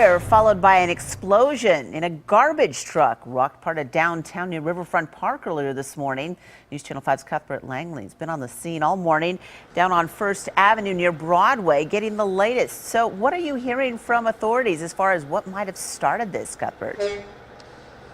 fire followed by an explosion in a garbage truck rocked part of downtown near Riverfront Park earlier this morning. News Channel 5's Cuthbert Langley's been on the scene all morning down on First Avenue near Broadway getting the latest. So what are you hearing from authorities as far as what might have started this, Cuthbert?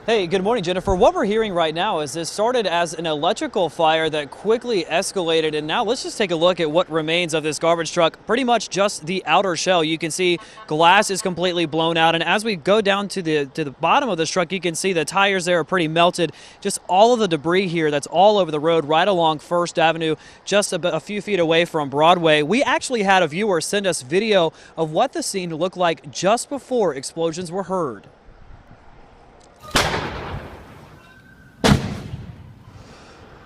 Hey, good morning, Jennifer. What we're hearing right now is this started as an electrical fire that quickly escalated, and now let's just take a look at what remains of this garbage truck. Pretty much just the outer shell. You can see glass is completely blown out, and as we go down to the bottom of this truck, you can see the tires there are pretty melted. Just all of the debris here that's all over the road right along First Avenue, just a few feet away from Broadway. We actually had a viewer send us video of what the scene looked like just before explosions were heard.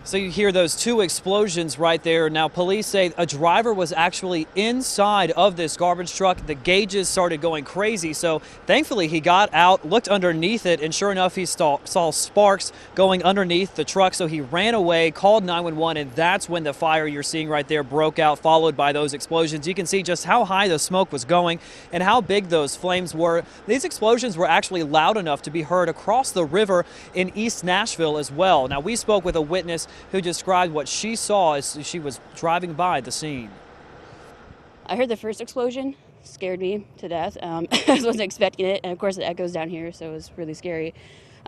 So you hear those two explosions right there. Now, police say a driver was actually inside of this garbage truck. The gauges started going crazy, so thankfully he got out, looked underneath it, and sure enough, he saw sparks going underneath the truck. So he ran away, called 911, and that's when the fire you're seeing right there broke out, followed by those explosions. You can see just how high the smoke was going and how big those flames were. These explosions were actually loud enough to be heard across the river in East Nashville as well. Now, we spoke with a witness who described what she saw as she was driving by the scene. I heard the first explosion, scared me to death. I wasn't expecting it, and of course it echoes down here, so it was really scary.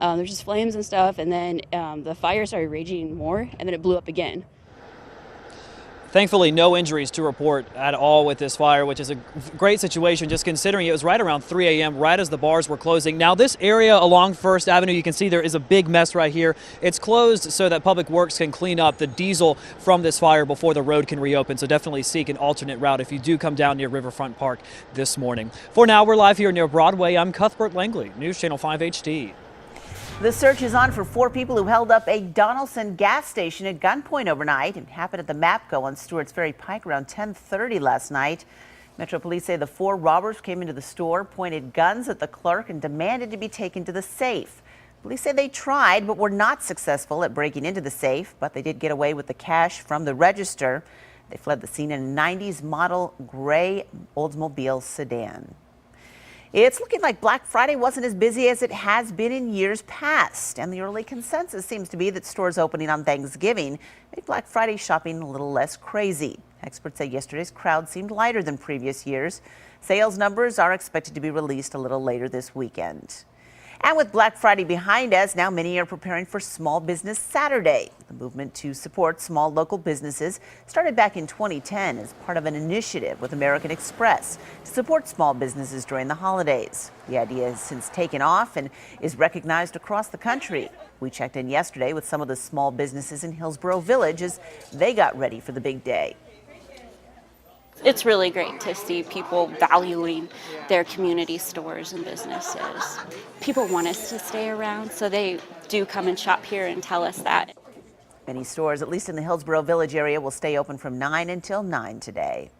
There's just flames and stuff, and then the fire started raging more, and then it blew up again. Thankfully, no injuries to report at all with this fire, which is a great situation just considering it was right around 3 a.m., right as the bars were closing. Now, this area along First Avenue, you can see there is a big mess right here. It's closed so that Public Works can clean up the diesel from this fire before the road can reopen. So definitely seek an alternate route if you do come down near Riverfront Park this morning. For now, we're live here near Broadway. I'm Cuthbert Langley, News Channel 5 HD. The search is on for 4 people who held up a Donaldson gas station at gunpoint overnight. It happened at the MAPCO on Stewart's Ferry Pike around 10:30 last night. Metro Police say the 4 robbers came into the store, pointed guns at the clerk, and demanded to be taken to the safe. Police say they tried but were not successful at breaking into the safe, but they did get away with the cash from the register. They fled the scene in a 90s model gray Oldsmobile sedan. It's looking like Black Friday wasn't as busy as it has been in years past, and the early consensus seems to be that stores opening on Thanksgiving make Black Friday shopping a little less crazy. Experts say yesterday's crowd seemed lighter than previous years. Sales numbers are expected to be released a little later this weekend. And with Black Friday behind us, now many are preparing for Small Business Saturday. The movement to support small local businesses started back in 2010 as part of an initiative with American Express to support small businesses during the holidays. The idea has since taken off and is recognized across the country. We checked in yesterday with some of the small businesses in Hillsborough Village as they got ready for the big day. It's really great to see people valuing their community stores and businesses. People want us to stay around, so they do come and shop here and tell us that. Many stores, at least in the Hillsborough Village area, will stay open from 9 until 9 today.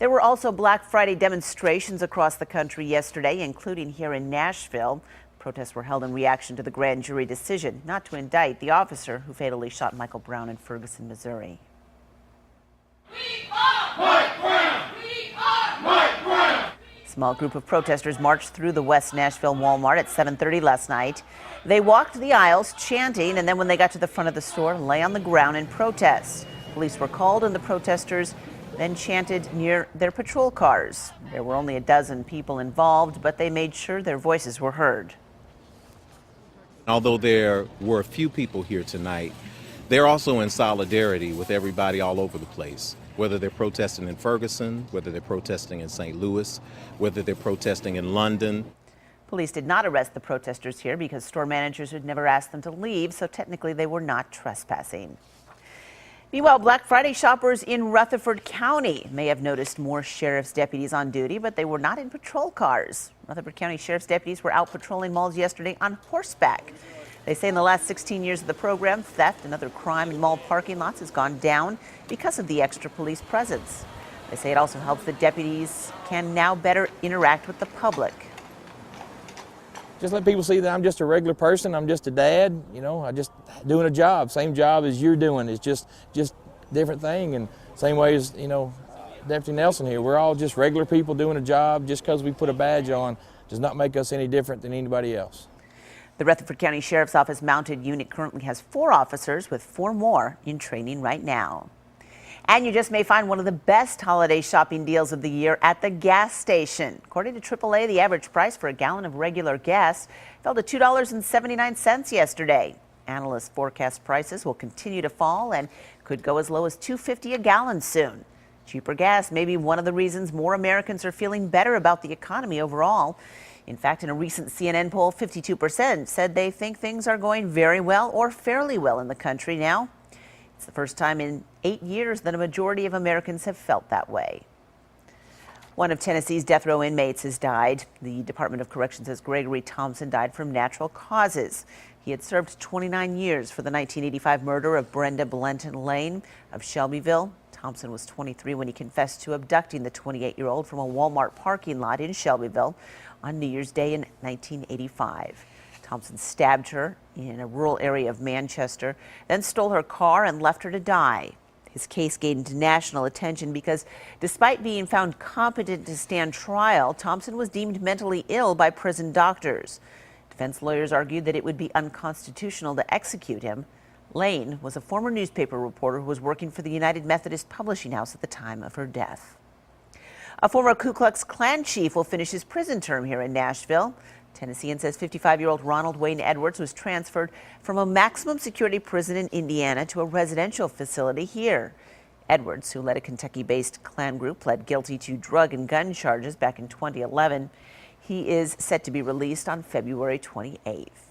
There were also Black Friday demonstrations across the country yesterday, including here in Nashville. Protests were held in reaction to the grand jury decision not to indict the officer who fatally shot Michael Brown in Ferguson, Missouri. Small group of protesters marched through the West Nashville Walmart at 7:30 last night. They walked the aisles chanting, and then when they got to the front of the store, lay on the ground in protest. Police were called, and the protesters then chanted near their patrol cars. There were only a dozen people involved, but they made sure their voices were heard. Although there were a few people here tonight, they're also in solidarity with everybody all over the place. Whether they're protesting in Ferguson, whether they're protesting in St. Louis, whether they're protesting in London. Police did not arrest the protesters here because store managers had never asked them to leave, so technically they were not trespassing. Meanwhile, Black Friday shoppers in Rutherford County may have noticed more sheriff's deputies on duty, but they were not in patrol cars. Rutherford County sheriff's deputies were out patrolling malls yesterday on horseback. They say in the last 16 years of the program, theft and other crime in mall parking lots has gone down because of the extra police presence. They say it also helps the deputies can now better interact with the public. Just let people see that I'm just a regular person. I'm just a dad, you know, I just doing a job, same job as you're doing. It's just different thing, and same way as, you know, Deputy Nelson here. We're all just regular people doing a job. Just because we put a badge on does not make us any different than anybody else. The Rutherford County Sheriff's Office mounted unit currently has 4 officers, with 4 more in training right now. And you just may find one of the best holiday shopping deals of the year at the gas station. According to AAA, the average price for a gallon of regular gas fell to $2.79 yesterday. Analysts forecast prices will continue to fall and could go as low as $2.50 a gallon soon. Cheaper gas may be one of the reasons more Americans are feeling better about the economy overall. In fact, in a recent CNN poll, 52% said they think things are going very well or fairly well in the country now. It's the first time in 8 years that a majority of Americans have felt that way. One of Tennessee's death row inmates has died. The Department of Corrections says Gregory Thompson died from natural causes. He had served 29 years for the 1985 murder of Brenda Blenton Lane of Shelbyville. Thompson was 23 when he confessed to abducting the 28-year-old from a Walmart parking lot in Shelbyville on New Year's Day in 1985. Thompson stabbed her in a rural area of Manchester, then stole her car and left her to die. His case gained national attention because despite being found competent to stand trial, Thompson was deemed mentally ill by prison doctors. Defense lawyers argued that it would be unconstitutional to execute him. Lane was a former newspaper reporter who was working for the United Methodist Publishing House at the time of her death. A former Ku Klux Klan chief will finish his prison term here in Nashville. Tennessean says 55-year-old Ronald Wayne Edwards was transferred from a maximum security prison in Indiana to a residential facility here. Edwards, who led a Kentucky-based Klan group, pled guilty to drug and gun charges back in 2011. He is set to be released on February 28th.